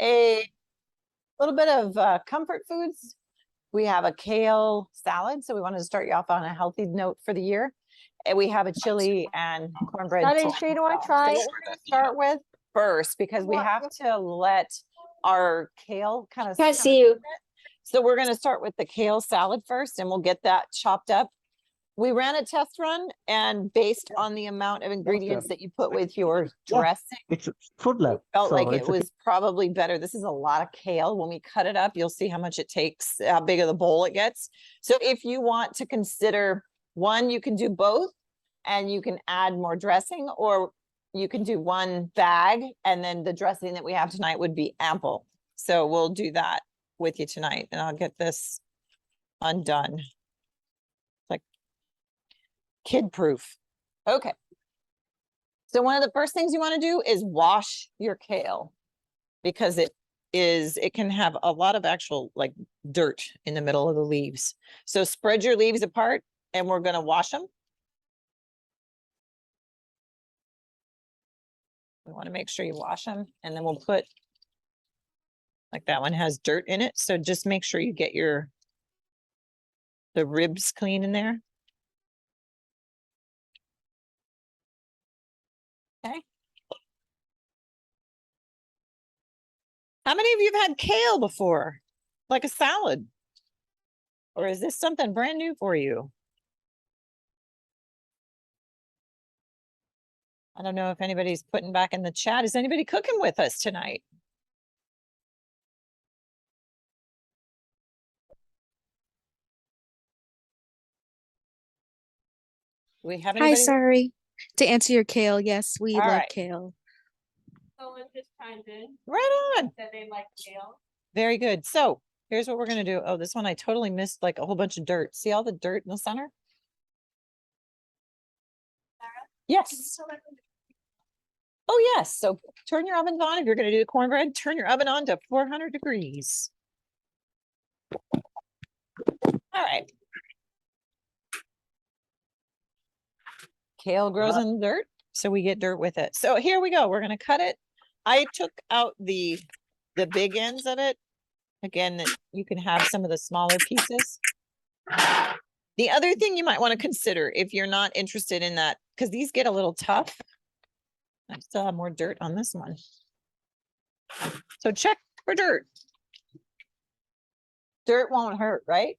a little bit of comfort foods. We have a kale salad, so we wanted to start you off on a healthy note for the year. And we have a chili and cornbread. Shay, do I try? So what we're going to start with first, because we have to let our kale kind of. Can't see you. So we're going to start with the kale salad first, and we'll get that chopped up. We ran a test run, and based on the amount of ingredients that you put with your dressing, it's food lab. felt like it was probably better. This is a lot of kale. When we cut it up, you'll see how much it takes, how big of the bowl it gets. So if you want to consider one, you can do both and you can add more dressing, or you can do one bag and then the dressing that we have tonight would be ample. So we'll do that with you tonight, and I'll get this undone. Like kid proof. Okay. So one of the first things you want to do is wash your kale, because it can have a lot of actual like dirt in the middle of the leaves. So spread your leaves apart and we're going to wash them. We want to make sure you wash them, and then we'll put, like that one has dirt in it. So just make sure you get the ribs clean in there. Okay. How many of you have had kale before? Like a salad? Or is this something brand new for you? I don't know if anybody's putting back in the chat. Is anybody cooking with us tonight? Do we have anybody? Hi, sorry. To answer your kale, yes, we All love right. kale. Someone just chimed in. Right on. Said they like kale. Very good. So here's what we're going to do. Oh, this one I totally missed, like a whole bunch of dirt. See all the dirt in the center? Yes. Oh, yes. So turn your ovens on. If you're going to do the cornbread, turn your oven on to 400 degrees. All right. Kale grows in dirt, so we get dirt with it. So here we go. We're going to cut it. I took out the big ends of it. Again, you can have some of the smaller pieces. The other thing you might want to consider if you're not interested in that, because these get a little tough. I still have more dirt on this one. So check for dirt. Dirt won't hurt, right?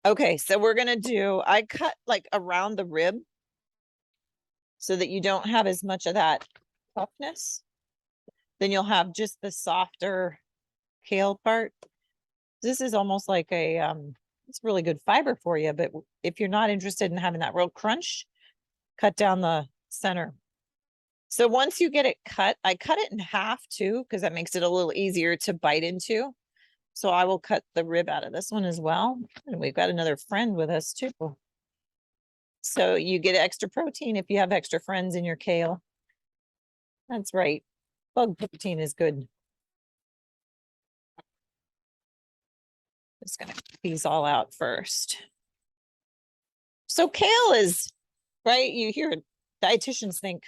Okay, so we're going to do, I cut like around the rib so that you don't have as much of that toughness. Then you'll have just the softer kale part. This is almost like a, it's really good fiber for you, but if you're not interested in having that real crunch, cut down the center. So once you get it cut, I cut it in half too, because that makes it a little easier to bite into. So I will cut the rib out of this one as well. And we've got another friend with us too. So you get extra protein if you have extra friends in your kale. That's right. Bug protein is good. Just gonna cut these all out first. So kale is, right? You hear dietitians think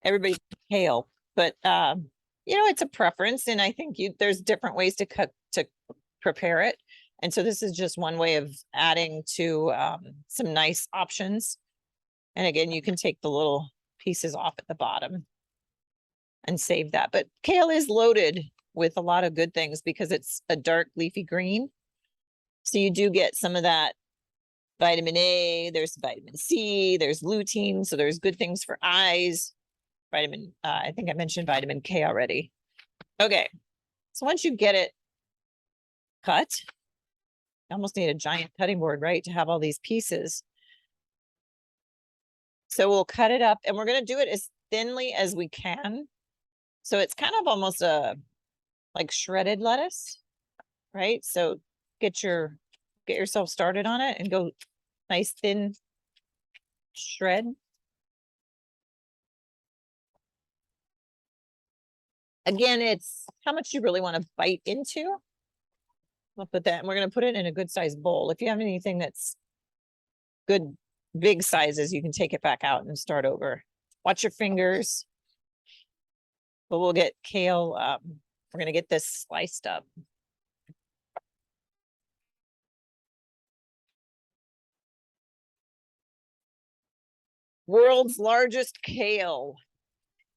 everybody kale, but you know, it's a preference, and I think there's different ways to prepare it. And so this is just one way of adding to some nice options. And again, you can take the little pieces off at the bottom and save that. But kale is loaded with a lot of good things because it's a dark leafy green. So you do get some of that vitamin A, there's vitamin C, there's lutein. So there's good things for eyes. I think I mentioned vitamin K already. Okay. So once you get it cut, you almost need a giant cutting board, right? To have all these pieces. So we'll cut it up, and we're going to do it as thinly as we can. So it's kind of almost like shredded lettuce, right? So get yourself started on it and go nice thin shred. Again, it's how much you really want to bite into. I'll put that, and we're going to put it in a good sized bowl. If you have anything that's good, big sizes, you can take it back out and start over. Watch your fingers. but we'll get kale, we're gonna get this sliced up. World's largest kale.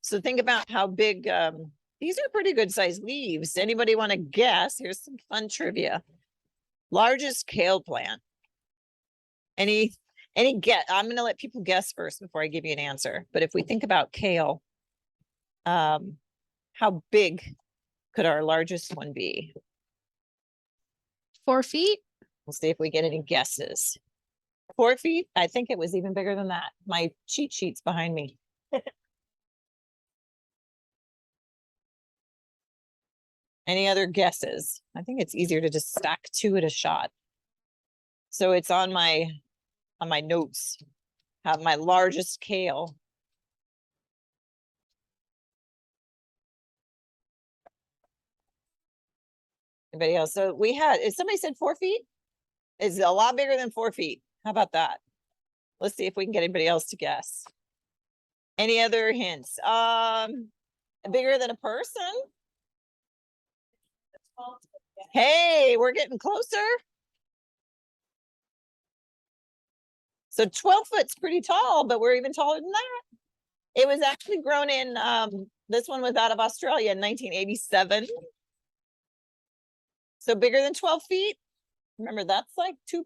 So think about how big, these are pretty good sized leaves. Anybody want to guess? Here's some fun trivia. Largest kale plant. Any guess? I'm gonna let people guess first before I give you an answer. But if we think about kale, how big could our largest one be? 4 feet? We'll see if we get any guesses. 4 feet? I think it was even bigger than that. My cheat sheet's behind me. Any other guesses? I think it's easier to just stack two at a shot. So it's on my notes. Have my largest kale. Anybody else? So we had, if somebody said 4 feet, it's a lot bigger than 4 feet. How about that? Let's see if we can get anybody else to guess. Any other hints? Bigger than a person? Hey, we're getting closer. So 12 foot's pretty tall, but we're even taller than that. It was actually grown in, this one was out of Australia in 1987. So bigger than 12 feet. Remember, that's like two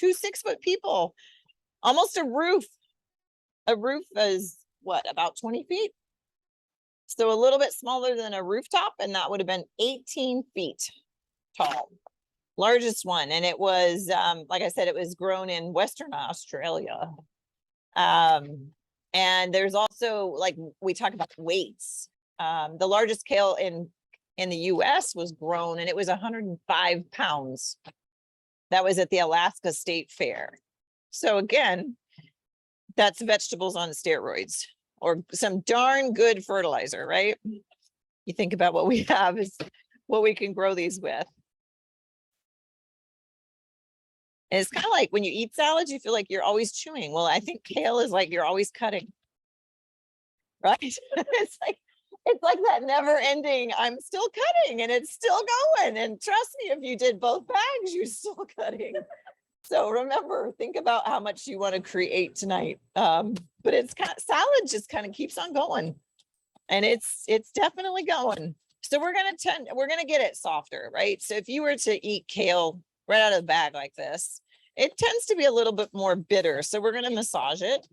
6-foot people. Almost a roof. A roof is what, about 20 feet? So a little bit smaller than a rooftop, and that would have been 18 feet tall. Largest one. And it was, like I said, it was grown in Western Australia. And there's also, like, we talk about weights. The largest kale in the US was grown, and it was 105 pounds. That was at the Alaska State Fair. So again, that's vegetables on steroids, or some darn good fertilizer, right? You think about what we have is what we can grow these with. And it's kind of like when you eat salads, you feel like you're always chewing. Well, I think kale is like you're always cutting, right? It's like that never ending, I'm still cutting and it's still going. And trust me, if you did both bags, you're still cutting. So remember, think about how much you want to create tonight. But it's kind of, salad just kind of keeps on going. And it's definitely going. So we're gonna get it softer, right? So if you were to eat kale right out of the bag like this, it tends to be a little bit more bitter. So we're gonna massage it.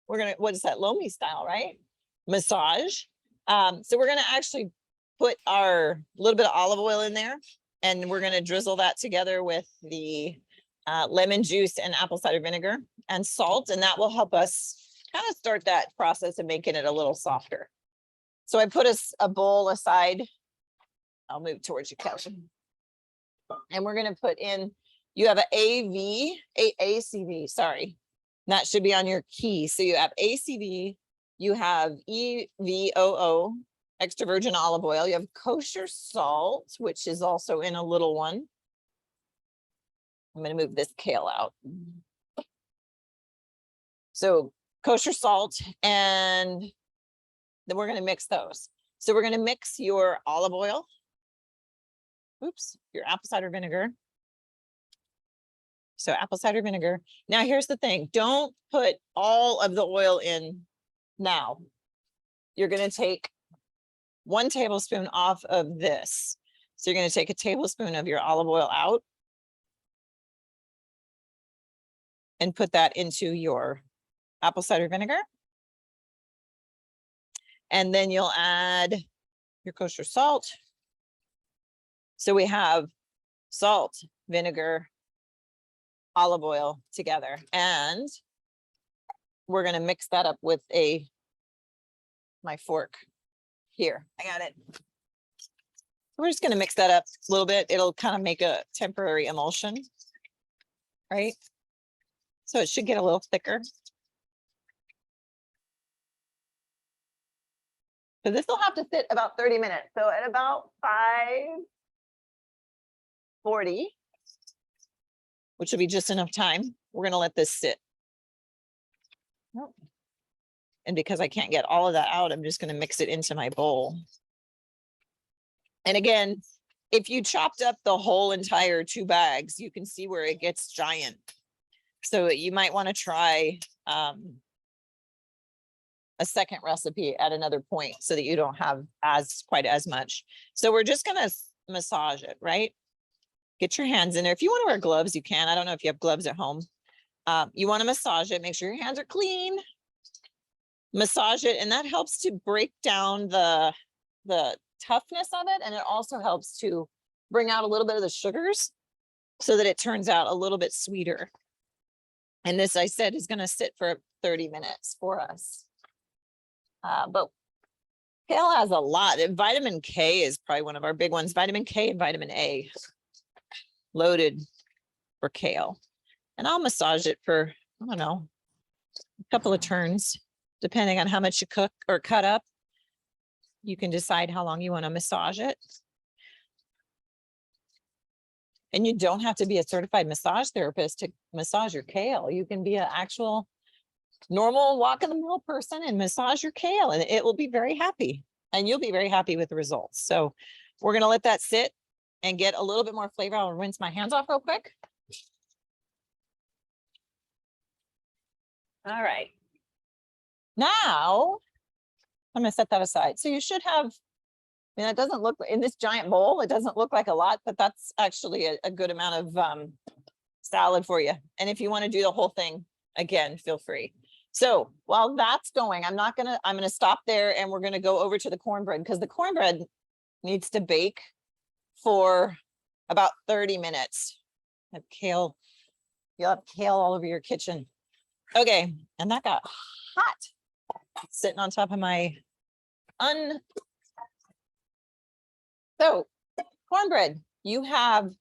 We're gonna, what is that, Lomi style, right? Massage. So we're gonna actually put our little bit of olive oil in there, and we're gonna drizzle that together with the lemon juice and apple cider vinegar and salt, and that will help us kind of start that process of making it a little softer. So I put a bowl aside. I'll move towards you, Kevin. And we're going to put in, you have an ACV, sorry. That should be on your key. So you have ACV, you have EVOO, extra virgin olive oil, you have kosher salt, which is also in a little one. I'm going to move this kale out. So kosher salt, and then we're going to mix those. So we're going to mix your olive oil. Oops, your apple cider vinegar. So apple cider vinegar. Now here's the thing. Don't put all of the oil in now. You're going to take 1 tablespoon off of this. So you're going to take a tablespoon of your olive oil out and put that into your apple cider vinegar. And then you'll add your kosher salt. So we have salt, vinegar, olive oil together, and we're going to mix that up with my fork here. I got it. We're just going to mix that up a little bit. It'll kind of make a temporary emulsion, right? So it should get a little thicker. So this will have to sit about 30 minutes. So at about 5:40, which will be just enough time, we're going to let this sit. Nope. And because I can't get all of that out, I'm just going to mix it into my bowl. And again, if you chopped up the whole entire 2 bags, you can see where it gets giant. So you might want to try a second recipe at another point so that you don't have quite as much. So we're just going to massage it, right? Get your hands in there. If you want to wear gloves, you can. I don't know if you have gloves at home. You want to massage it. Make sure your hands are clean. Massage it, and that helps to break down the toughness of it, and it also helps to bring out a little bit of the sugars so that it turns out a little bit sweeter. And this, I said, is going to sit for 30 minutes for us. But kale has a lot. And vitamin K is probably one of our big ones. Vitamin K and vitamin A loaded for kale. And I'll massage it for, I don't know, a couple of turns, depending on how much you cook or cut up. You can decide how long you want to massage it. And you don't have to be a certified massage therapist to massage your kale. You can be an actual normal walk-in-the-mill person and massage your kale, and it will be very happy. And you'll be very happy with the results. So we're going to let that sit and get a little bit more flavor. I'll rinse my hands off real quick. All right. Now I'm going to set that aside. So you should have, I mean, it doesn't look in this giant bowl, it doesn't look like a lot, but that's actually a good amount of salad for you. And if you want to do the whole thing, again, feel free. So while that's going, I'm going to stop there, and we're going to go over to the cornbread, because the cornbread needs to bake for about 30 minutes. Have kale, you'll have kale all over your kitchen. Okay, and that got hot sitting on top of my So cornbread, you have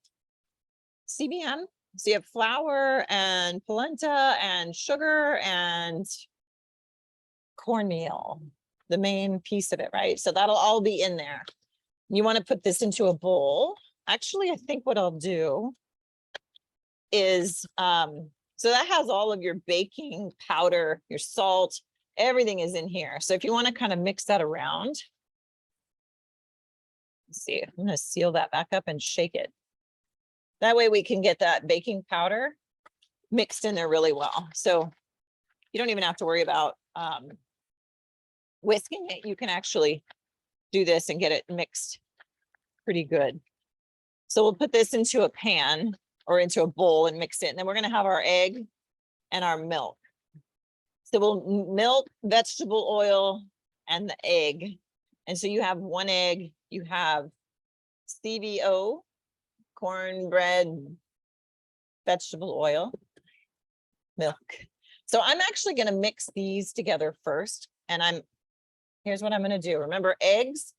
CBM, so you have flour and polenta and sugar and cornmeal, the main piece of it, right? So that'll all be in there. You want to put this into a bowl. Actually, I think what I'll do is, so that has all of your baking powder, your salt, everything is in here. So if you want to kind of mix that around, let's see, I'm going to seal that back up and shake it. That way we can get that baking powder mixed in there really well. So you don't even have to worry about whisking it. You can actually do this and get it mixed pretty good. So we'll put this into a pan or into a bowl and mix it. And then we're going to have our egg and our milk. So we'll milk, vegetable oil, and the egg. And so you have 1 egg, you have CVO, cornbread, vegetable oil, milk. So I'm actually going to mix these together first. And here's what I'm going to do. Remember, eggs,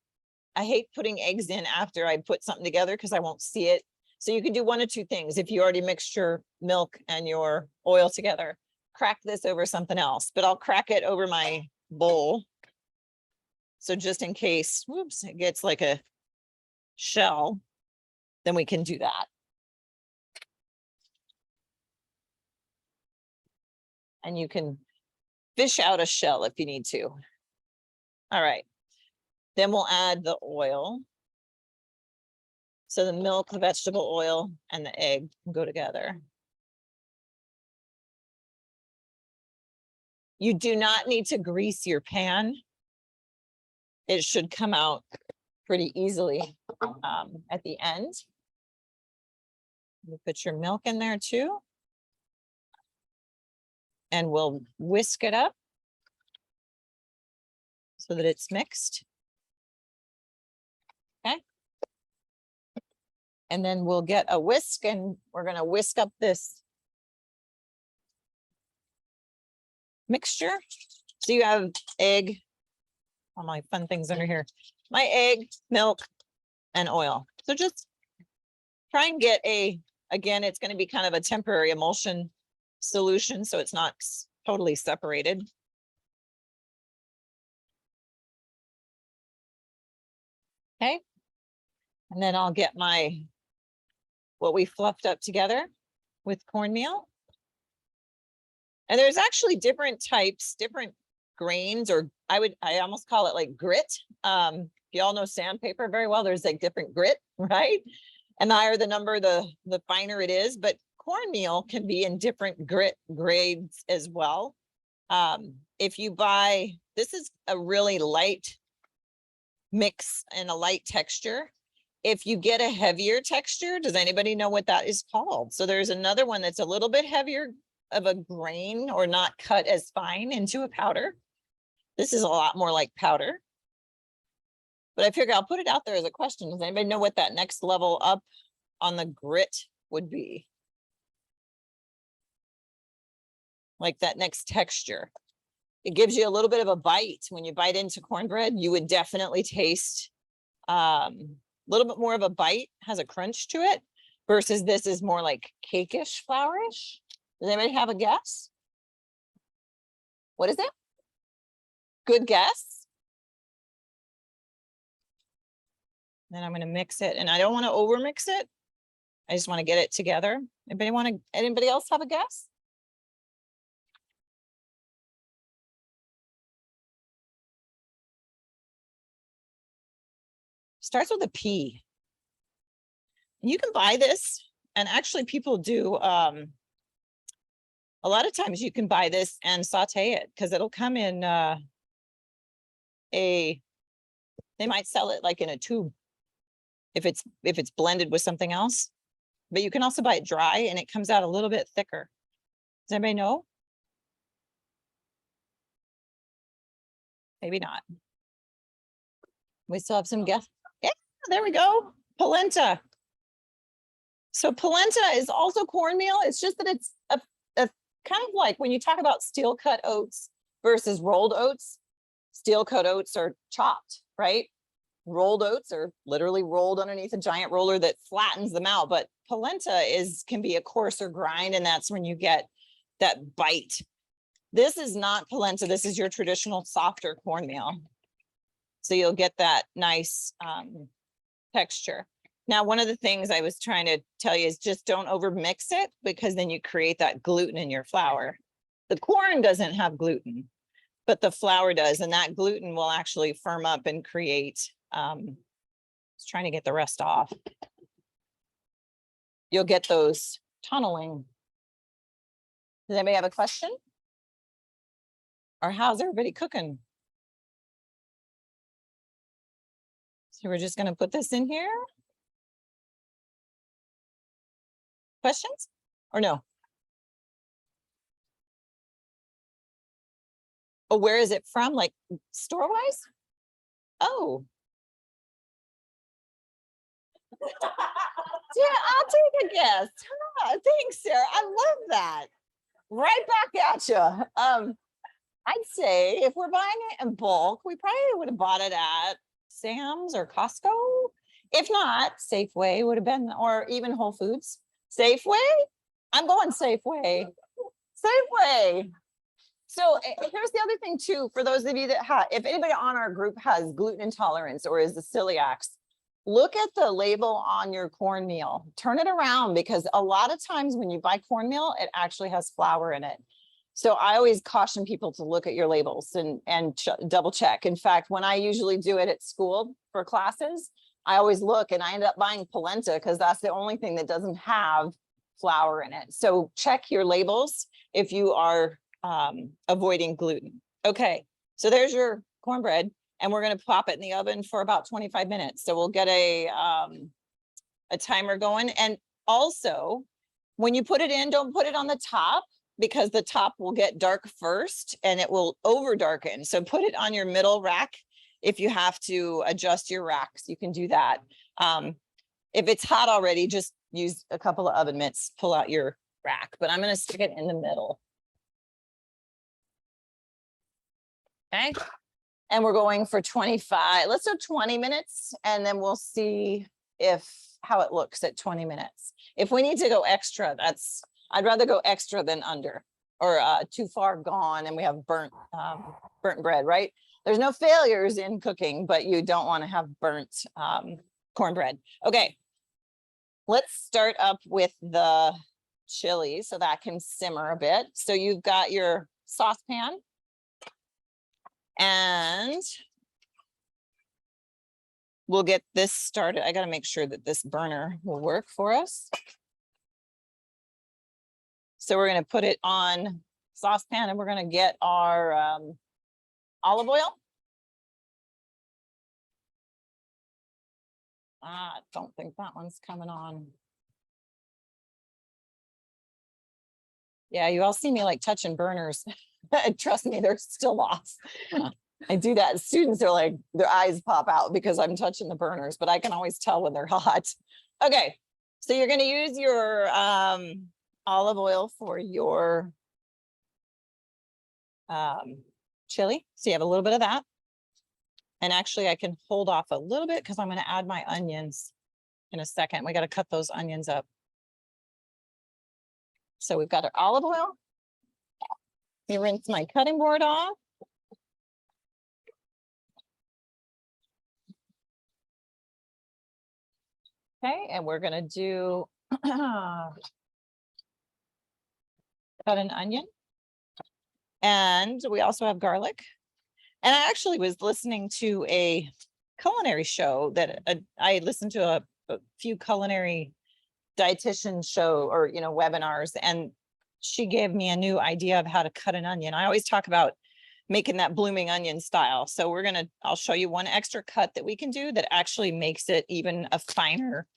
I hate putting eggs in after I put something together because I won't see it. So you can do 1 of 2 things. If you already mixed your milk and your oil together, crack this over something else, but I'll crack it over my bowl. So just in case, whoops, it gets like a shell, then we can do that. And you can fish out a shell if you need to. All right. Then we'll add the oil. So the milk, the vegetable oil, and the egg go together. You do not need to grease your pan. It should come out pretty easily at the end. You put your milk in there too. And we'll whisk it up so that it's mixed. Okay. And then we'll get a whisk, and we're going to whisk up this mixture. So you have egg, all my fun things under here, my egg, milk, and oil. So just try and get again, it's going to be kind of a temporary emulsion solution, so it's not totally separated. Okay. And then I'll get what we fluffed up together with cornmeal. And there's actually different types, different grains, or I almost call it like grit. You all know sandpaper very well. There's like different grit, right? And the higher the number, the finer it is, but cornmeal can be in different grit grades as well. If you buy, this is a really light mix and a light texture. If you get a heavier texture, does anybody know what that is called? So there's another one that's a little bit heavier of a grain or not cut as fine into a powder. This is a lot more like powder. But I figure I'll put it out there as a question. Does anybody know what that next level up on the grit would be? Like that next texture. It gives you a little bit of a bite. When you bite into cornbread, you would definitely taste a little bit more of a bite, has a crunch to it, versus this is more like cakeish, flourish. Does anybody have a guess? What is it? Good guess. Then I'm going to mix it, and I don't want to over mix it. I just want to get it together. Anybody else have a guess? Starts with a P. You can buy this, and actually people do, a lot of times you can buy this and saute it because it'll come in they might sell it like in a tube if it's blended with something else, but you can also buy it dry and it comes out a little bit thicker. Does anybody know? Maybe not. We still have some guess. Yeah, there we go. Polenta. So polenta is also cornmeal. It's just that it's a kind of like when you talk about steel cut oats versus rolled oats. Steel cut oats are chopped, right? Rolled oats are literally rolled underneath a giant roller that flattens them out. But polenta can be a coarser grind, and that's when you get that bite. This is not polenta. This is your traditional softer cornmeal. So you'll get that nice texture. Now, one of the things I was trying to tell you is just don't over mix it, because then you create that gluten in your flour. The corn doesn't have gluten, but the flour does, and that gluten will actually firm up and create, just trying to get the rest off. You'll get those tunneling. Does anybody have a question? Or how's everybody cooking? So we're just going to put this in here. Questions or no? Oh, where is it from? Like store wise? Oh. Yeah, I'll take a guess. Thanks, Sarah. I love that. Right back at you. I'd say if we're buying it in bulk, we probably would have bought it at Sam's or Costco. If not, Safeway would have been, or even Whole Foods. Safeway? I'm going Safeway. Safeway. So here's the other thing too, for those of you that have, if anybody on our group has gluten intolerance or is a celiac, look at the label on your cornmeal. Turn it around, because a lot of times when you buy cornmeal, it actually has flour in it. So I always caution people to look at your labels and double check. In fact, when I usually do it at school for classes, I always look, and I end up buying polenta because that's the only thing that doesn't have flour in it. So check your labels if you are avoiding gluten. Okay, so there's your cornbread, and we're going to pop it in the oven for about 25 minutes. So we'll get a timer going. And also, when you put it in, don't put it on the top, because the top will get dark first and it will over darken. So put it on your middle rack. If you have to adjust your racks, you can do that. If it's hot already, just use a couple of oven mitts, pull out your rack, but I'm going to stick it in the middle. Okay. And we're going for 25, let's do 20 minutes, and then we'll see how it looks at 20 minutes. If we need to go extra, I'd rather go extra than under, or too far gone and we have burnt bread, right? There's no failures in cooking, but you don't want to have burnt cornbread. Okay, let's start up with the chili so that can simmer a bit. So you've got your saucepan. And we'll get this started. I got to make sure that this burner will work for us. So we're going to put it on saucepan and we're going to get our olive oil. I don't think that one's coming on. Yeah, you all see me like touching burners. Trust me, they're still off. I do that. Students are like, their eyes pop out because I'm touching the burners, but I can always tell when they're hot. Okay, so you're going to use your olive oil for your chili. So you have a little bit of that. And actually I can hold off a little bit because I'm going to add my onions in a second. We got to cut those onions up. So we've got our olive oil. You rinse my cutting board off. Okay, and we're going to do cut an onion. And we also have garlic. And I actually was listening to a culinary show that I listened to a few culinary dietitian show or, you know, webinars, and she gave me a new idea of how to cut an onion. I always talk about making that blooming onion style. So I'll show you one extra cut that we can do that actually makes it even a finer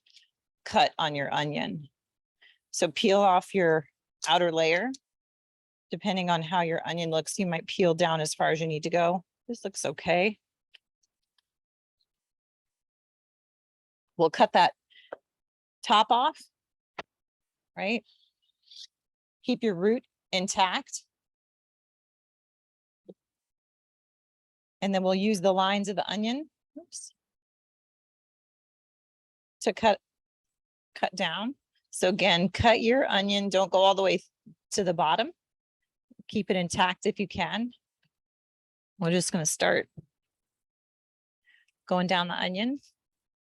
cut on your onion. So peel off your outer layer. Depending on how your onion looks, you might peel down as far as you need to go. This looks okay. We'll cut that top off, right? Keep your root intact. And then we'll use the lines of the onion, oops, to cut down. So again, cut your onion, don't go all the way to the bottom. Keep it intact if you can. We're just going to start going down the onion.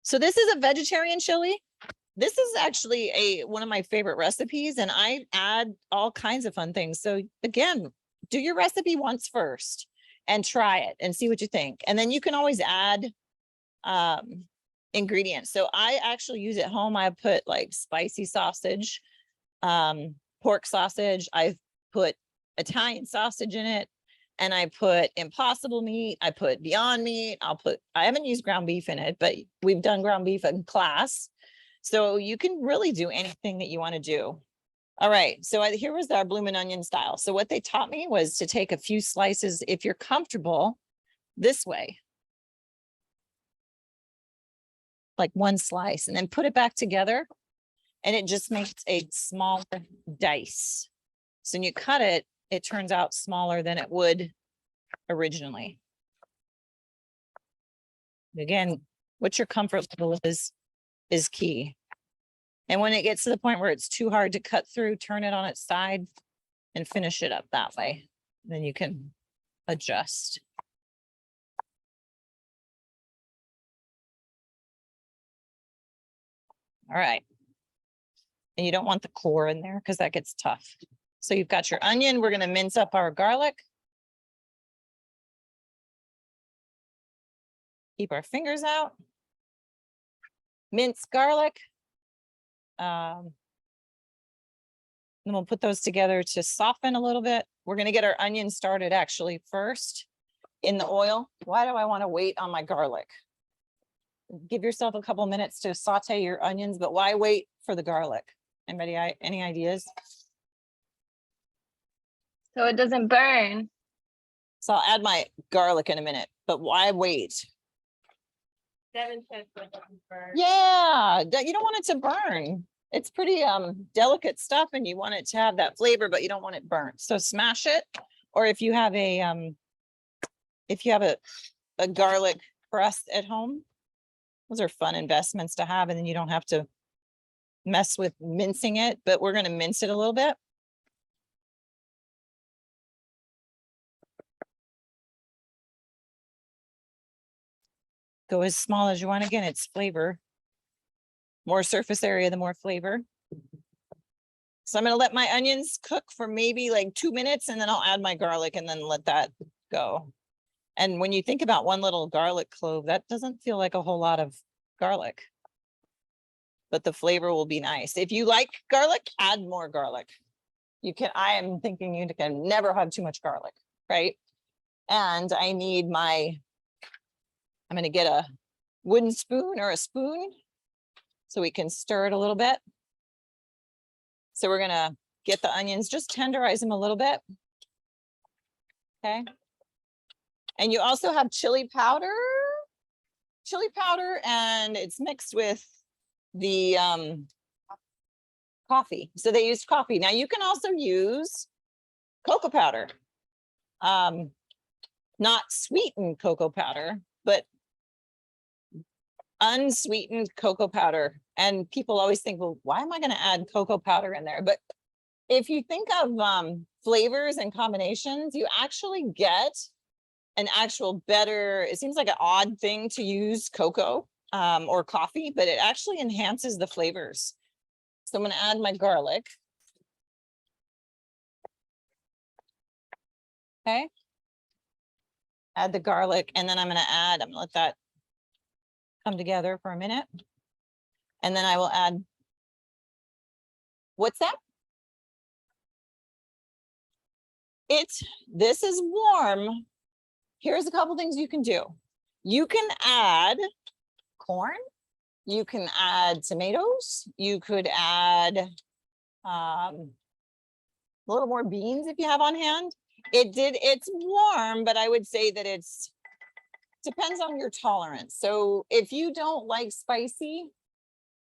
So this is a vegetarian chili. This is actually one of my favorite recipes, and I add all kinds of fun things. So again, do your recipe once first and try it and see what you think. And then you can always add ingredients. So I actually use at home. I put like spicy sausage, pork sausage. I've put Italian sausage in it. And I put Impossible meat. I put Beyond Meat. I haven't used ground beef in it, but we've done ground beef in class. So you can really do anything that you want to do. All right. So here was our bloomin' onion style. So what they taught me was to take a few slices, if you're comfortable, this way. Like one slice, and then put it back together. And it just makes a smaller dice. So when you cut it, it turns out smaller than it would originally. Again, what your comfort level is key. And when it gets to the point where it's too hard to cut through, turn it on its side and finish it up that way. Then you can adjust. All right. And you don't want the core in there because that gets tough. So you've got your onion. We're going to mince up our garlic. Keep our fingers out. Mince garlic. Then we'll put those together to soften a little bit. We're going to get our onion started actually first in the oil. Why do I want to wait on my garlic? Give yourself a couple minutes to saute your onions, but why wait for the garlic? Anybody, any ideas? So it doesn't burn. So I'll add my garlic in a minute, but why wait? Devin said so it doesn't burn. Yeah, you don't want it to burn. It's pretty delicate stuff and you want it to have that flavor, but you don't want it burnt. So smash it. Or if you have a garlic press at home, those are fun investments to have, and then you don't have to mess with mincing it, but we're going to mince it a little bit. Go as small as you want. Again, it's flavor. More surface area, the more flavor. So I'm going to let my onions cook for maybe like 2 minutes, and then I'll add my garlic and then let that go. And when you think about one little garlic clove, that doesn't feel like a whole lot of garlic. But the flavor will be nice. If you like garlic, add more garlic. You can, I am thinking you can never have too much garlic, right? And I need I'm gonna get a wooden spoon or a spoon so we can stir it a little bit. So we're gonna get the onions, just tenderize them a little bit. Okay. And you also have chili powder, and it's mixed with the coffee. So they used coffee. Now you can also use cocoa powder. Not sweetened cocoa powder, but unsweetened cocoa powder. And people always think, well, why am I going to add cocoa powder in there? But if you think of flavors and combinations, you actually get an actual better, it seems like an odd thing to use cocoa or coffee, but it actually enhances the flavors. So I'm going to add my garlic. Okay. Add the garlic, and then I'm going to let that come together for a minute. And then I will add, what's that? This is warm. Here's a couple things you can do. You can add corn. You can add tomatoes. You could add a little more beans if you have on hand. It's warm, but I would say that depends on your tolerance. So if you don't like spicy,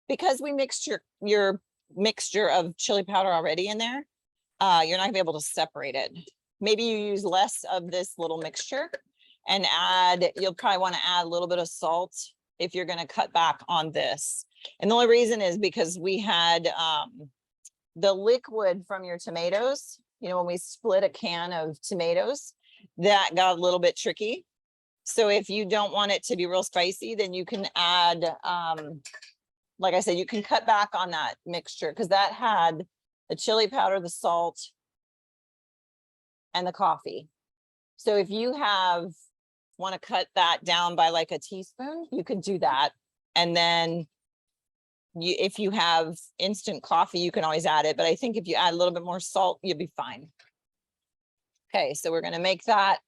because we mixed your mixture of chili powder already in there, you're not gonna be able to separate it. Maybe you use less of this little mixture and you'll probably want to add a little bit of salt if you're going to cut back on this. And the only reason is because we had the liquid from your tomatoes, you know, when we split a can of tomatoes, that got a little bit tricky. So if you don't want it to be real spicy, then you can add, like I said, you can cut back on that mixture because that had the chili powder, the salt, and the coffee. So if you want to cut that down by like a teaspoon, you could do that. And then if you have instant coffee, you can always add it. But I think if you add a little bit more salt, you'll be fine. Okay, so we're going to make that,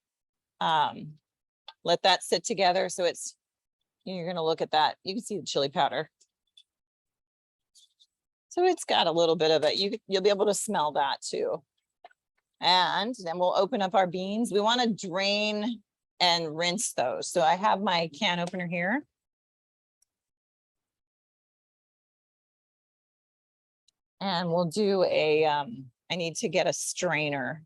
let that sit together. So you're going to look at that. You can see the chili powder. So it's got a little bit of it. You'll be able to smell that too. And then we'll open up our beans. We want to drain and rinse those. So I have my can opener here. And we'll do I need to get a strainer.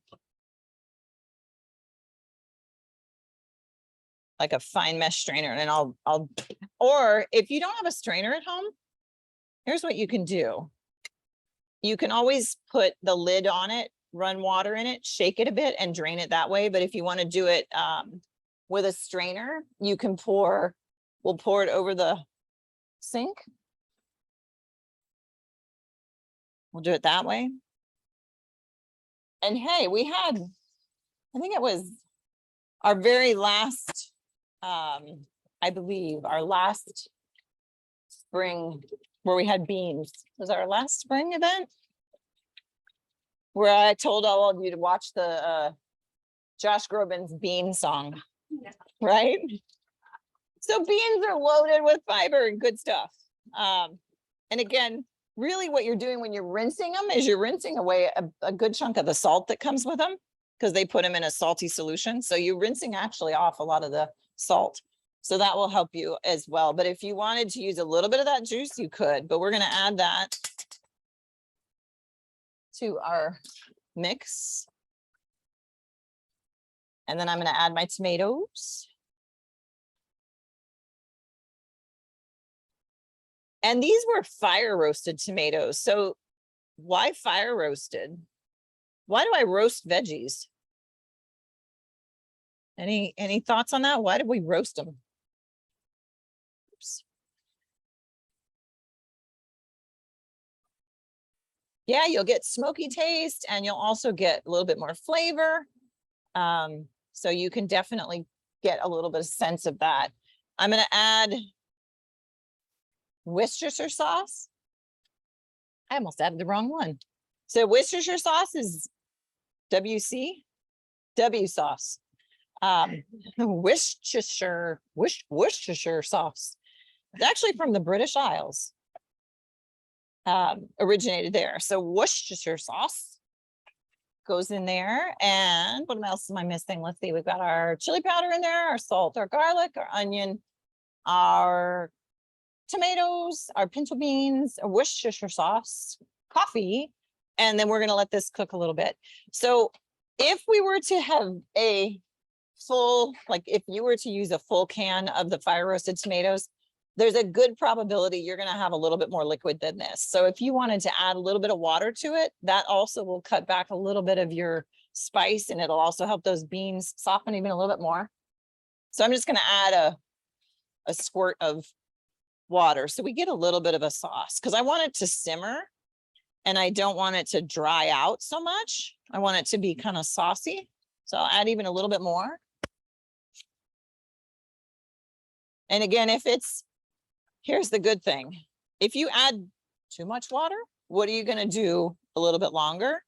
Like a fine mesh strainer. And or if you don't have a strainer at home, here's what you can do. You can always put the lid on it, run water in it, shake it a bit and drain it that way. But if you want to do it with a strainer, you can we'll pour it over the sink. We'll do it that way. And hey, we had, I think it was our very last, I believe our last spring where we had beans. Was our last spring event? Where I told all of you to watch the Josh Groban's bean song, right? So beans are loaded with fiber and good stuff. And again, really what you're doing when you're rinsing them is you're rinsing away a good chunk of the salt that comes with them because they put them in a salty solution. So you're rinsing actually off a lot of the salt. So that will help you as well. But if you wanted to use a little bit of that juice, you could, but we're going to add that to our mix. And then I'm going to add my tomatoes. And these were fire roasted tomatoes. So why fire roasted? Why do I roast veggies? Any thoughts on that? Why did we roast them? Oops. Yeah, you'll get smoky taste and you'll also get a little bit more flavor. So you can definitely get a little bit of sense of that. I'm gonna add Worcestershire sauce. I almost added the wrong one. So Worcestershire sauce is WC, W sauce. Worcestershire sauce. It's actually from the British Isles. Originated there. So Worcestershire sauce goes in there. And what else am I missing? Let's see. We've got our chili powder in there, our salt, our garlic, our onion, our tomatoes, our pinto beans, a Worcestershire sauce, coffee, and then we're going to let this cook a little bit. So if we were to have a full, like if you were to use a full can of the fire roasted tomatoes, there's a good probability you're going to have a little bit more liquid than this. So if you wanted to add a little bit of water to it, that also will cut back a little bit of your spice, and it'll also help those beans soften even a little bit more. So I'm just going to add a squirt of water. So we get a little bit of a sauce because I want it to simmer and I don't want it to dry out so much. I want it to be kind of saucy. So I'll add even a little bit more. And again, here's the good thing. If you add too much water, what are you going to do a little bit longer?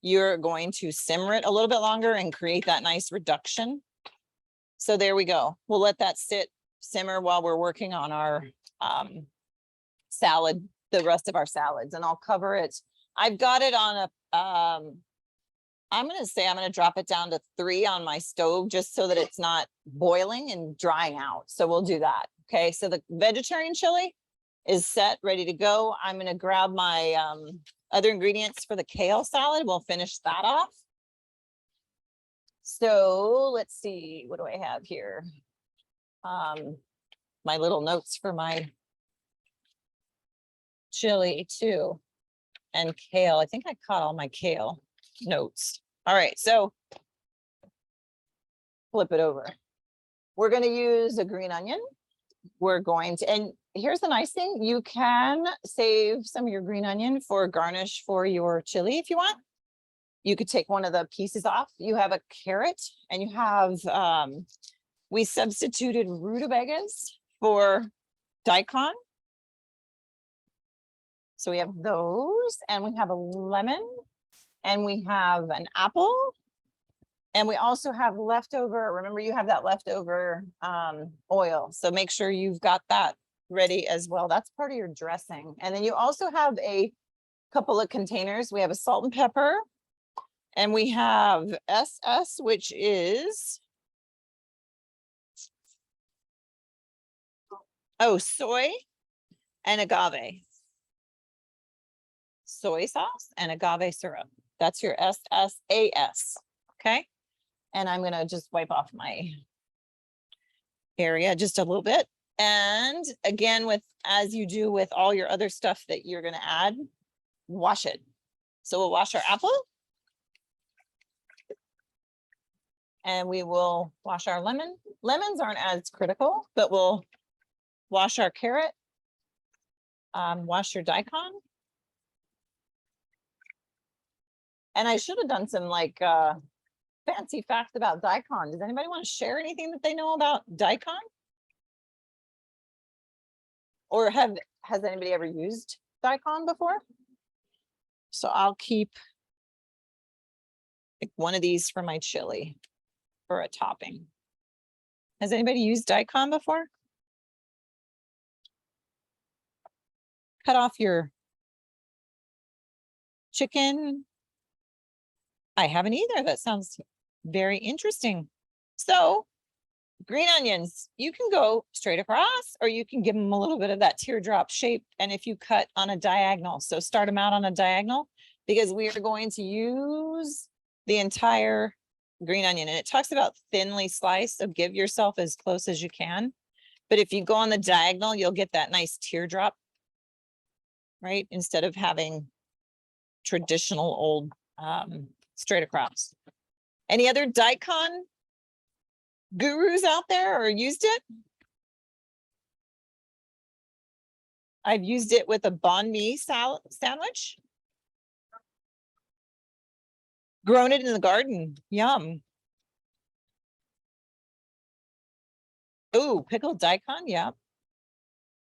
You're going to simmer it a little bit longer and create that nice reduction. So there we go. We'll let that simmer while we're working on our salad, the rest of our salads, and I'll cover it. I've got it on I'm going to drop it down to 3 on my stove just so that it's not boiling and drying out. So we'll do that. Okay. So the vegetarian chili is set, ready to go. I'm going to grab my other ingredients for the kale salad. We'll finish that off. So let's see, what do I have here? My little notes for my chili too, and kale. I think I caught all my kale notes. All right, so flip it over. We're going to use a green onion. We're going to, and here's the nice thing, you can save some of your green onion for garnish for your chili if you want. You could take one of the pieces off. You have a carrot and you have, we substituted rutabagas for daikon. So we have those, and we have a lemon, and we have an apple, and we also have leftover, remember you have that leftover oil. So make sure you've got that ready as well. That's part of your dressing. And then you also have a couple of containers. We have a salt and pepper, and we have SS, which is, soy and agave. Soy sauce and agave syrup. That's your SSAS. Okay. And I'm going to just wipe off my area just a little bit. And again, as you do with all your other stuff that you're going to add, wash it. So we'll wash our apple. And we will wash our lemon. Lemons aren't as critical, but we'll wash our carrot. Wash your daikon. And I should have done some like fancy facts about daikon. Does anybody want to share anything that they know about daikon? Or has anybody ever used daikon before? So I'll keep like one of these for my chili for a topping. Has anybody used daikon before? Cut off your chicken. I haven't either. That sounds very interesting. So green onions, you can go straight across, or you can give them a little bit of that teardrop shape. And if you cut on a diagonal, so start them out on a diagonal, because we are going to use the entire green onion. And it talks about thinly sliced, so give yourself as close as you can. But if you go on the diagonal, you'll get that nice teardrop, right? Instead of having traditional old straight across. Any other daikon gurus out there or used it? I've used it with a banh mi sandwich. Grown it in the garden. Yum. Ooh, pickled daikon, yeah.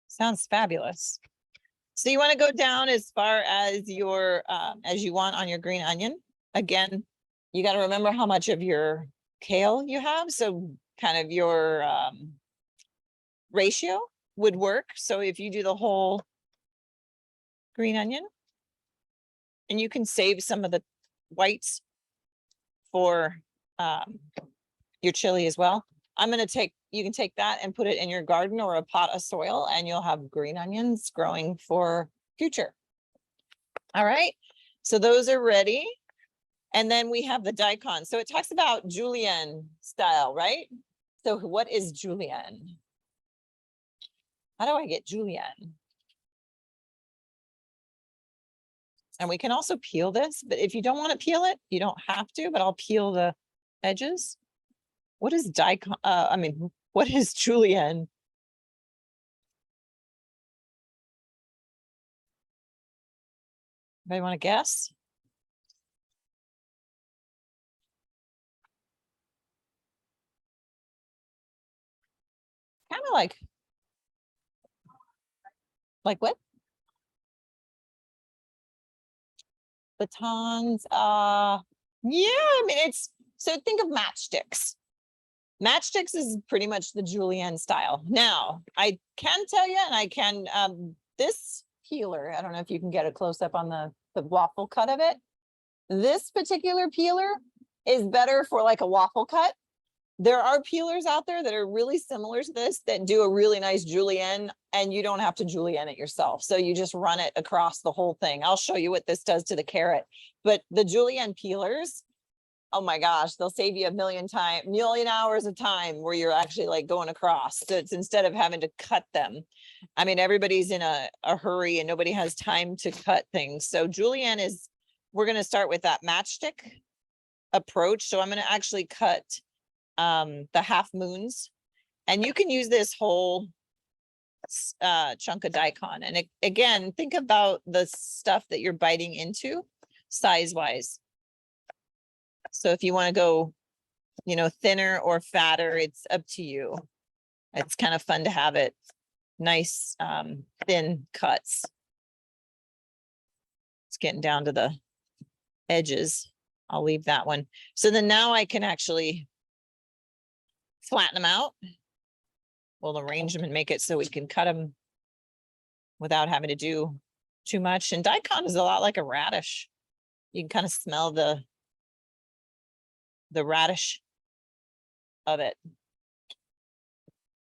Sounds fabulous. So you want to go down as far as your, as you want on your green onion. Again, you got to remember how much of your kale you have. So kind of your ratio would work. So if you do the whole green onion, and you can save some of the whites for your chili as well. I'm going to take, you can take that and put it in your garden or a pot of soil, and you'll have green onions growing for future. All right. So those are ready. And then we have the daikon. So it talks about julienne style, right? So what is julienne? How do I get julienne? And we can also peel this, but if you don't want to peel it, you don't have to, but I'll peel the edges. What is daikon? What is julienne? Anybody want to guess? Kind of like what? Batons. Yeah, I mean, it's, so think of matchsticks. Matchsticks is pretty much the julienne style. Now, I can tell you, and I can, this peeler, I don't know if you can get a close up on the waffle cut of it. This particular peeler is better for like a waffle cut. There are peelers out there that are really similar to this that do a really nice julienne, and you don't have to julienne it yourself. So you just run it across the whole thing. I'll show you what this does to the carrot, but the julienne peelers, oh my gosh, they'll save you a million hours of time where you're actually like going across. So it's instead of having to cut them. I mean, everybody's in a hurry and nobody has time to cut things. So julienne is, we're going to start with that matchstick approach. So I'm going to actually cut the half moons, and you can use this whole chunk of daikon. And again, think about the stuff that you're biting into size wise. So if you want to go, you know, thinner or fatter, it's up to you. It's kind of fun to have it nice, thin cuts. It's getting down to the edges. I'll leave that one. So then now I can actually flatten them out. We'll arrange them and make it so we can cut them without having to do too much. And daikon is a lot like a radish. You can kind of smell the radish of it.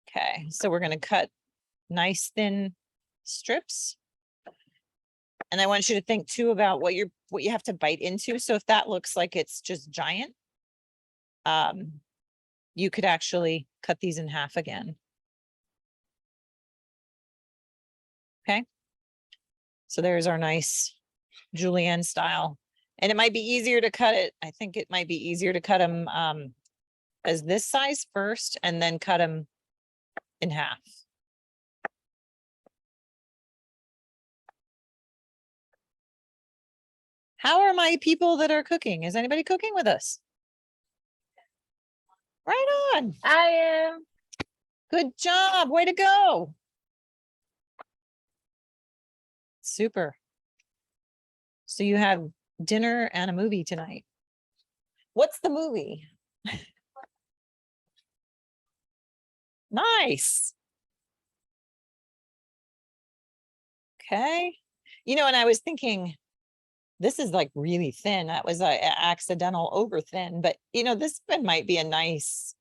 Okay, so we're going to cut nice thin strips. And I want you to think too about what you have to bite into. So if that looks like it's just giant, you could actually cut these in half again. Okay. So there's our nice julienne style. And it might be easier to cut it. I think it might be easier to cut them as this size first and then cut them in half. How are my people that are cooking? Is anybody cooking with us? Right on. I am. Good job. Way to go. Super. So you have dinner and a movie tonight. What's the movie? Nice. Okay. You know, and I was thinking, this is like really thin. That was a accidental over thin, but you know, this one might be a nice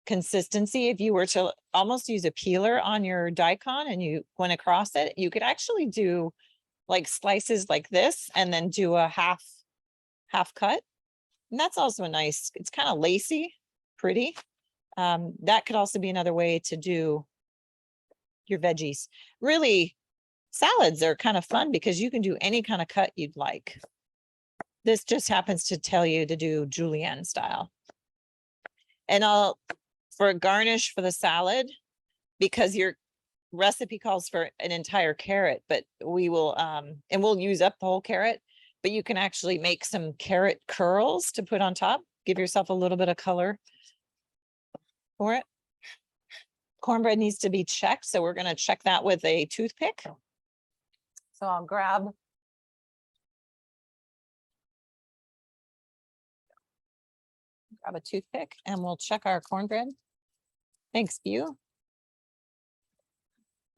consistency. If you were to almost use a peeler on your daikon and you went across it, you could actually do like slices like this and then do a half cut. And that's also a nice, it's kind of lacy, pretty. That could also be another way to do your veggies. Really, salads are kind of fun because you can do any kind of cut you'd like. This just happens to tell you to do julienne style. And for a garnish for the salad, because your recipe calls for an entire carrot, but we will, and we'll use up the whole carrot, but you can actually make some carrot curls to put on top. Give yourself a little bit of color for it. cornbread needs to be checked, so we're gonna check that with a toothpick. So I'll grab a toothpick and we'll check our cornbread. Thanks, Bew.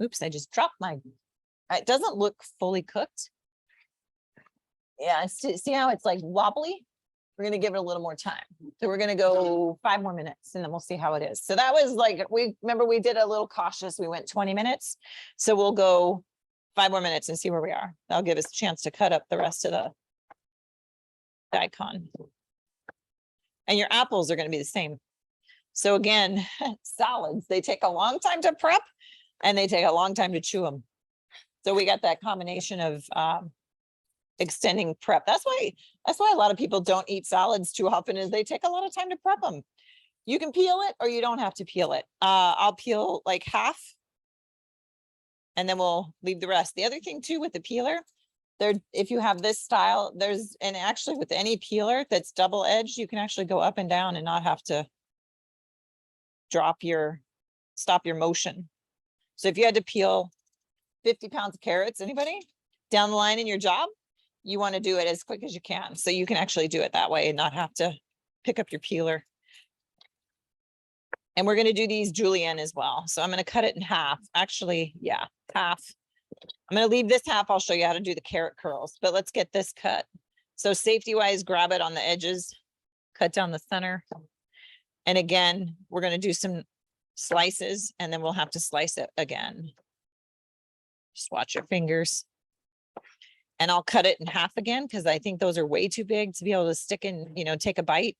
Oops, I just dropped my, it doesn't look fully cooked. Yeah, see how it's like wobbly? We're gonna give it a little more time. So we're gonna go 5 more minutes and then we'll see how it is. So that was like, remember we did a little cautious, we went 20 minutes. So we'll go 5 more minutes and see where we are. That'll give us a chance to cut up the rest of the daikon. And your apples are gonna be the same. So again, salads, they take a long time to prep and they take a long time to chew them. So we got that combination of extending prep. That's why a lot of people don't eat salads too often, is they take a lot of time to prep them. You can peel it or you don't have to peel it. I'll peel like half and then we'll leave the rest. The other thing too with the peeler, if you have this style, and actually with any peeler that's double edged, you can actually go up and down and not have to stop your motion. So if you had to peel 50 pounds of carrots, anybody down the line in your job, you want to do it as quick as you can. So you can actually do it that way and not have to pick up your peeler. And we're going to do these julienne as well. So I'm going to cut it in half. Actually, yeah, half. I'm going to leave this half. I'll show you how to do the carrot curls, but let's get this cut. So safety wise, grab it on the edges, cut down the center. And again, we're going to do some slices and then we'll have to slice it again. Just watch your fingers. And I'll cut it in half again because I think those are way too big to be able to stick in, take a bite.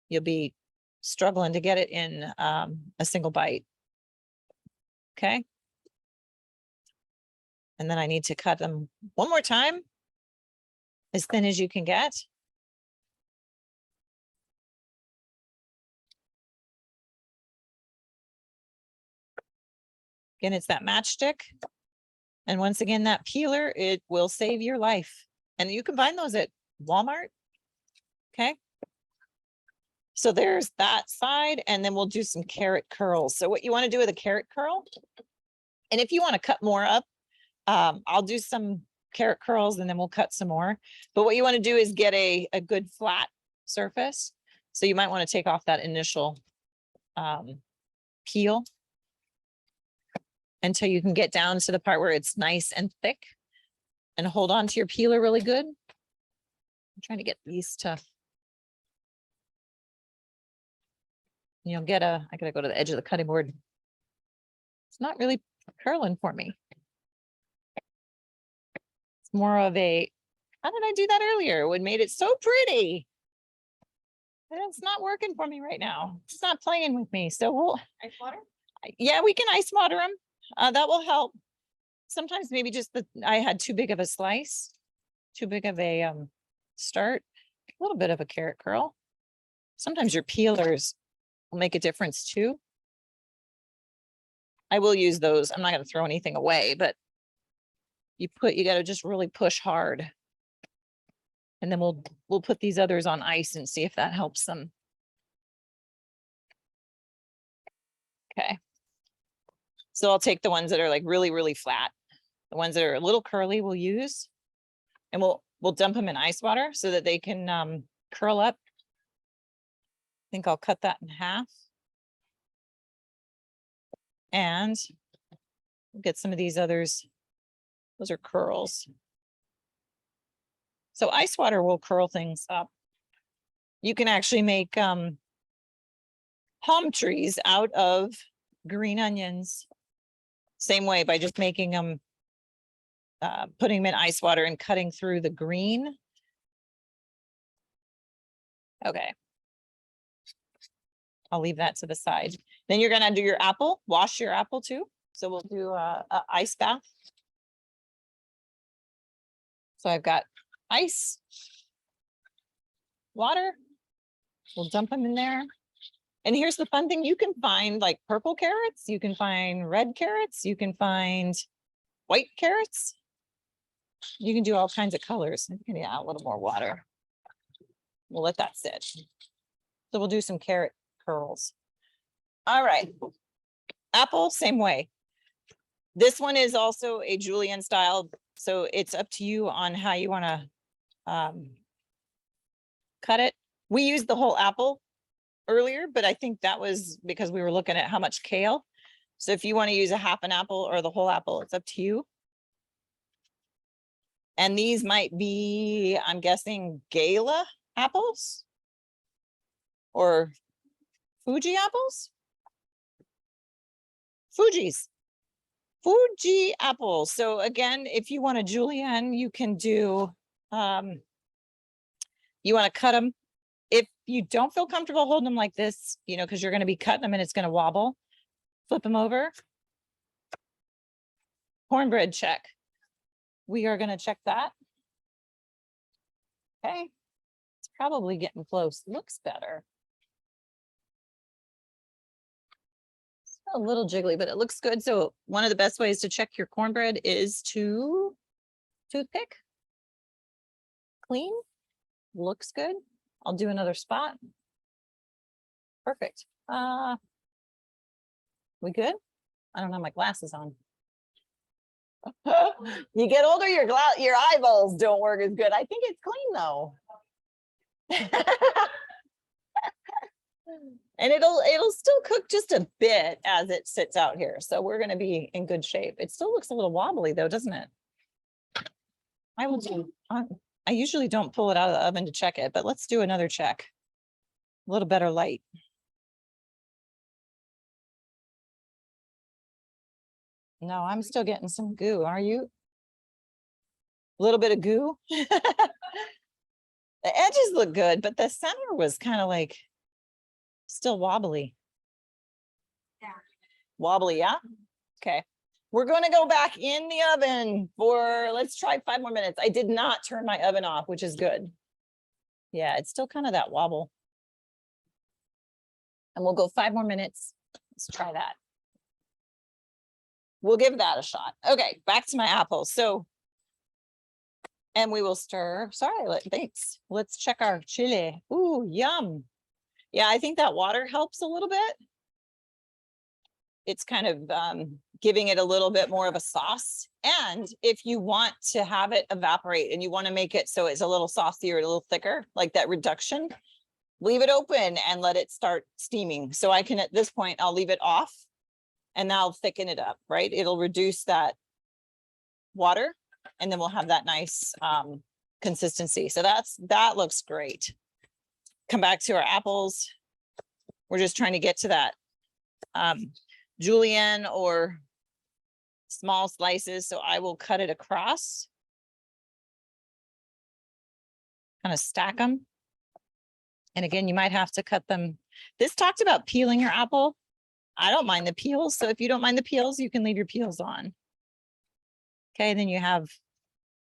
You'll be struggling to get it in a single bite. Okay. And then I need to cut them one more time, as thin as you can get. Again, it's that matchstick. And once again, that peeler, it will save your life. And you can find those at Walmart. Okay. So there's that side, and then we'll do some carrot curls. So what you want to do with a carrot curl, and if you want to cut more up, I'll do some carrot curls and then we'll cut some more. But what you want to do is get a good flat surface. So you might want to take off that initial peel until you can get down to the part where it's nice and thick, and hold on to your peeler really good. I'm trying to get these to, I gotta go to the edge of the cutting board. It's not really curling for me. It's more of a, how did I do that earlier? It made it so pretty. And it's not working for me right now. It's not playing with me. So we'll, Ice water? yeah, we can ice water them. That will help. Sometimes maybe just I had too big of a slice, too big of a start, a little bit of a carrot curl. Sometimes your peelers will make a difference too. I will use those. I'm not going to throw anything away, but you got to just really push hard. And then we'll put these others on ice and see if that helps them. Okay. So I'll take the ones that are like really, really flat. The ones that are a little curly we'll use, and we'll dump them in ice water so that they can curl up. I think I'll cut that in half. And we'll get some of these others. Those are curls. So ice water will curl things up. You can actually make palm trees out of green onions. Same way, by just making them, putting them in ice water and cutting through the green. Okay. I'll leave that to the side. Then you're gonna do your apple, wash your apple too. So we'll do a ice bath. So I've got ice, water, we'll dump them in there. And here's the fun thing, you can find like purple carrots, you can find red carrots, you can find white carrots. You can do all kinds of colors. I'm gonna add a little more water. We'll let that sit. So we'll do some carrot curls. All right. Apple, same way. This one is also a julienne style, so it's up to you on how you want to cut it. We used the whole apple earlier, but I think that was because we were looking at how much kale. So if you want to use a half an apple or the whole apple, it's up to you. And these might be, I'm guessing, Gala apples or Fuji apples. Fuji apples. So again, if you want a julienne, you can do, you want to cut them. If you don't feel comfortable holding them like this, you know, because you're going to be cutting them and it's going to wobble, flip them over. Cornbread check. We are going to check that. Okay. It's probably getting close. Looks better. It's a little jiggly, but it looks good. So one of the best ways to check your cornbread is to toothpick. Clean. Looks good. I'll do another spot. Perfect. We good? I don't have my glasses on. You get older, your eyeballs don't work as good. I think it's clean though. And it'll still cook just a bit as it sits out here. So we're going to be in good shape. It still looks a little wobbly though, doesn't it? I will do. I usually don't pull it out of the oven to check it, but let's do another check. A little better light. No, I'm still getting some goo. Are you? A little bit of goo. The edges look good, but the center was kind of like still wobbly. Yeah. Wobbly, yeah? Okay. We're going to go back in the oven for, let's try 5 more minutes. I did not turn my oven off, which is good. Yeah, it's still kind of that wobble. And we'll go 5 more minutes. Let's try that. We'll give that a shot. Okay, back to my apples. So, and we will stir. Sorry, thanks. Let's check our chili. Ooh, yum. Yeah, I think that water helps a little bit. It's kind of giving it a little bit more of a sauce. And if you want to have it evaporate and you want to make it so it's a little saucier, a little thicker, like that reduction, leave it open and let it start steaming. So I can, at this point, I'll leave it off and now thicken it up, right? It'll reduce that water and then we'll have that nice consistency. So that looks great. Come back to our apples. We're just trying to get to that julienne or small slices. So I will cut it across. Kind of stack them. And again, you might have to cut them. This talked about peeling your apple. I don't mind the peels. So if you don't mind the peels, you can leave your peels on. Okay, then you have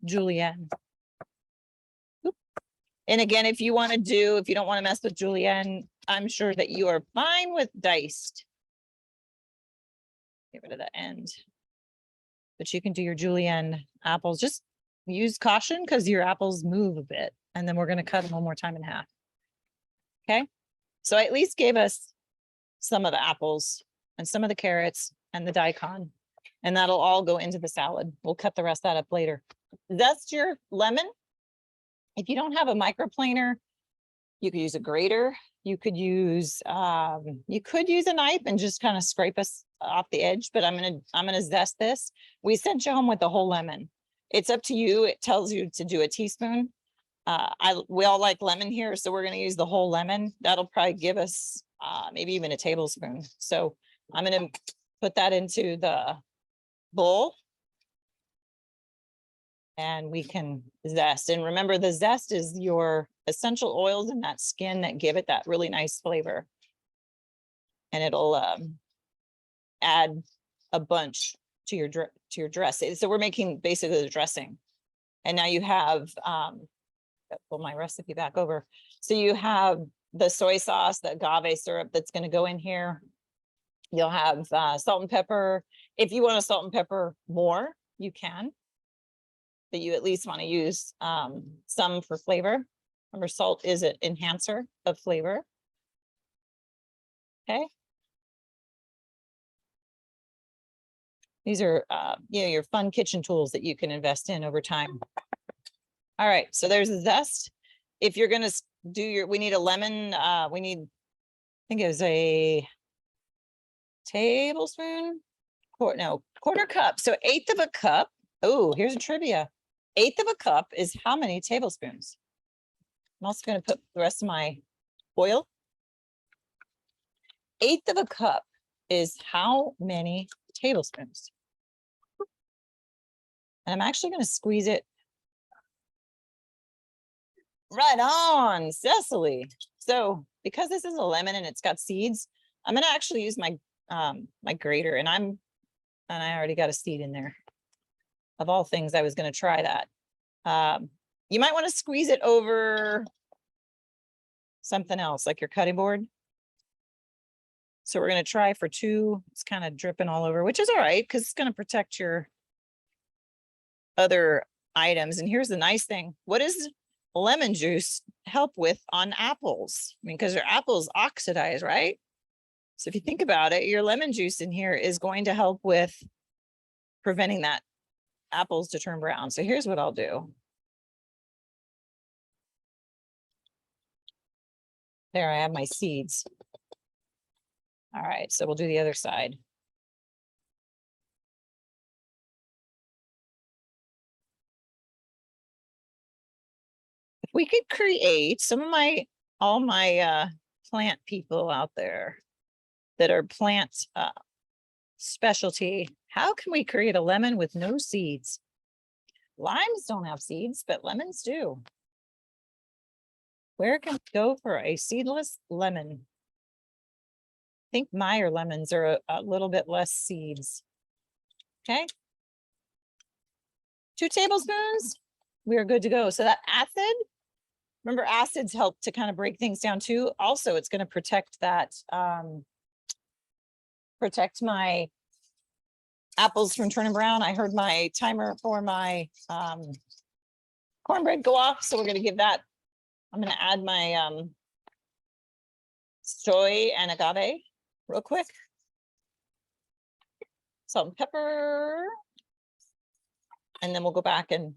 julienne. Oop. And again, if you want to do, if you don't want to mess with julienne, I'm sure that you are fine with diced. Get rid of the end. But you can do your julienne apples. Just use caution because your apples move a bit. And then we're going to cut them one more time in half. Okay. So I at least gave us some of the apples and some of the carrots and the daikon. And that'll all go into the salad. We'll cut the rest of that up later. Zest your lemon. If you don't have a microplaner, you could use a grater. You could use a knife and just kind of scrape us off the edge, but I'm gonna zest this. We sent you home with the whole lemon. It's up to you. It tells you to do a teaspoon. We all like lemon here, so we're gonna use the whole lemon. That'll probably give us maybe even a tablespoon. So I'm gonna put that into the bowl. And we can zest. And remember, the zest is your essential oils in that skin that give it that really nice flavor. And it'll add a bunch to your dress. So we're making basically the dressing. And now you have, pull my recipe back over. So you have the soy sauce, the agave syrup that's going to go in here. You'll have salt and pepper. If you want to salt and pepper more, you can. But you at least want to use some for flavor. Remember, salt is an enhancer of flavor. Okay. These are, you know, your fun kitchen tools that you can invest in over time. All right, so there's the zest. If you're gonna do your, we need a lemon, we need, I think it was a tablespoon, quarter cup. So 1/8 of a cup. Oh, here's a trivia. 1/8 of a cup is how many tablespoons? I'm also gonna put the rest of my oil. 1/8 of a cup is how many tablespoons? And I'm actually going to squeeze it. Right on, Cecily. So because this is a lemon and it's got seeds, I'm going to actually use my my grater, and I already got a seed in there. Of all things, I was going to try that. You might want to squeeze it over something else like your cutting board. So we're going to try for 2. It's kind of dripping all over, which is all right because it's going to protect your other items. And here's the nice thing. What does lemon juice help with on apples? I mean, because your apples oxidize, right? So if you think about it, your lemon juice in here is going to help with preventing that apples to turn brown. So here's what I'll do. There, I have my seeds. All right, so we'll do the other side. If we could create some of all my plant people out there that are plant specialty, how can we create a lemon with no seeds? Limes don't have seeds, but lemons do. Where can we go for a seedless lemon? I think Meyer lemons are a little bit less seeds. Okay. 2 tablespoons. We are good to go. So that acid, remember acids help to kind of break things down too. Also, it's going to protect that, protect my apples from turning brown. I heard my timer for my cornbread go off. So we're going to give that, I'm going to add my soy and agave real quick. Salt and pepper. And then we'll go back and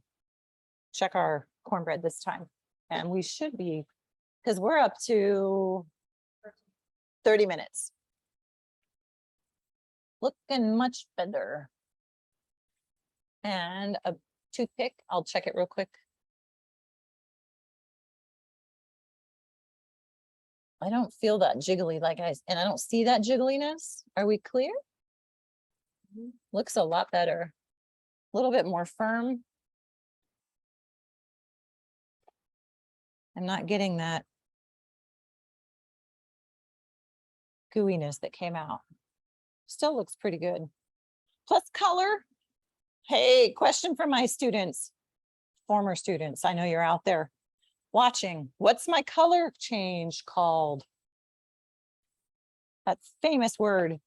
check our cornbread this time. And we should be, because we're up to 30 minutes. Looking much better. And a toothpick, I'll check it real quick. I don't feel that jiggly and I don't see that jiggliness. Are we clear? Looks a lot better. A little bit more firm. I'm not getting that gooiness that came out. Still looks pretty good. Plus color. Hey, question for my students, former students. I know you're out there watching. What's my color change called? That famous word.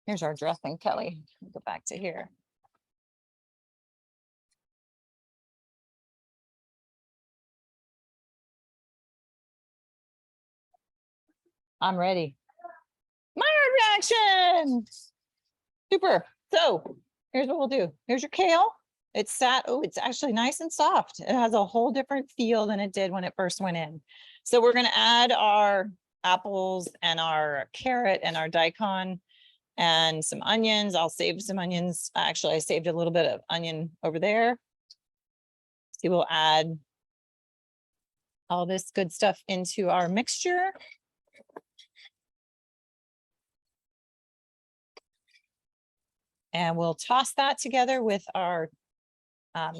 Here's our dressing, Kelly. Go back to here. I'm ready. Meyer reaction. Super. So here's what we'll do. Here's your kale. It's sat. Oh, it's actually nice and soft. It has a whole different feel than it did when it first went in. So we're going to add our apples and our carrot and our daikon and some onions. I'll save some onions. Actually, I saved a little bit of onion over there. So we'll add all this good stuff into our mixture. And we'll toss that together with our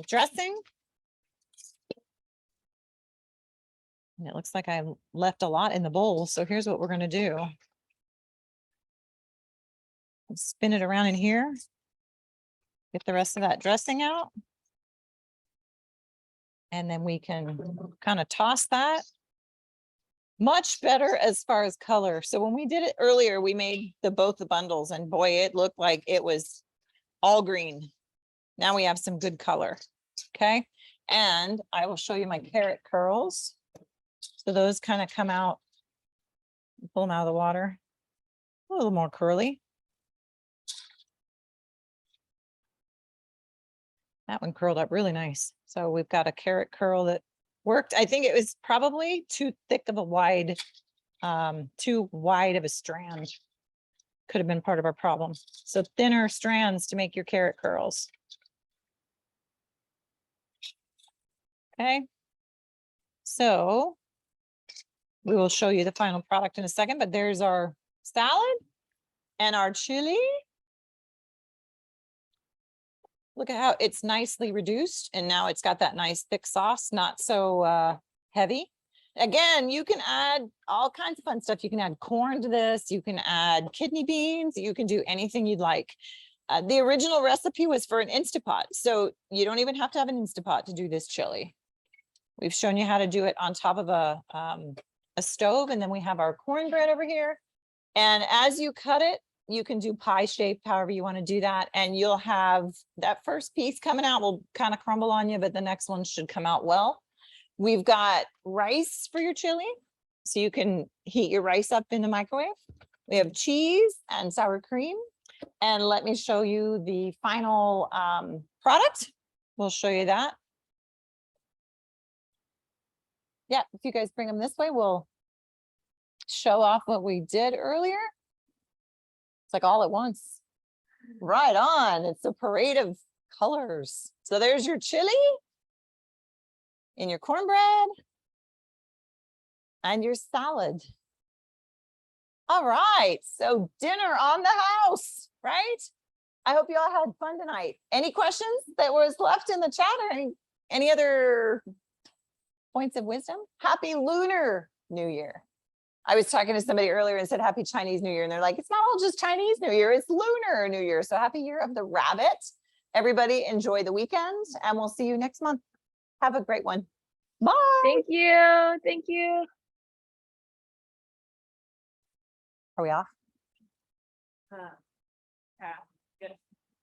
dressing. And it looks like I left a lot in the bowl. So here's what we're going to do. Spin it around in here. Get the rest of that dressing out. And then we can kind of toss that. Much better as far as color. So when we did it earlier, we made both the bundles and boy, it looked like it was all green. Now we have some good color. Okay. And I will show you my carrot curls. So those kind of come out, pull them out of the water. A little more curly. That one curled up really nice. So we've got a carrot curl that worked. I think it was probably too thick of a too wide of a strand. Could have been part of our problem. So thinner strands to make your carrot curls. Okay. So we will show you the final product in a second, but there's our salad and our chili. Look at how it's nicely reduced, and now it's got that nice thick sauce, not so heavy. Again, you can add all kinds of fun stuff. You can add corn to this. You can add kidney beans. You can do anything you'd like. The original recipe was for an Instapot, so you don't even have to have an Instapot to do this chili. We've shown you how to do it on top of a stove, and then we have our cornbread over here. And as you cut it, you can do pie shape, however you want to do that. And you'll have that first piece coming out will kind of crumble on you, but the next one should come out well. We've got rice for your chili, so you can heat your rice up in the microwave. We have cheese and sour cream. And let me show you the final product. We'll show you that. Yeah, if you guys bring them this way, we'll show off what we did earlier. It's like all at once. Right on. It's a parade of colors. So there's your chili and your cornbread and your salad. All right. So dinner on the house, right? I hope you all had fun tonight. Any questions that was left in the chat or any other points of wisdom? Happy Lunar New Year. I was talking to somebody earlier and said happy Chinese New Year, and they're like, it's not all just Chinese New Year, it's Lunar New Year. So happy Year of the Rabbit. Everybody enjoy the weekend, and we'll see you next month. Have a great one. Bye. Thank you. Thank you. Are we off? Yeah.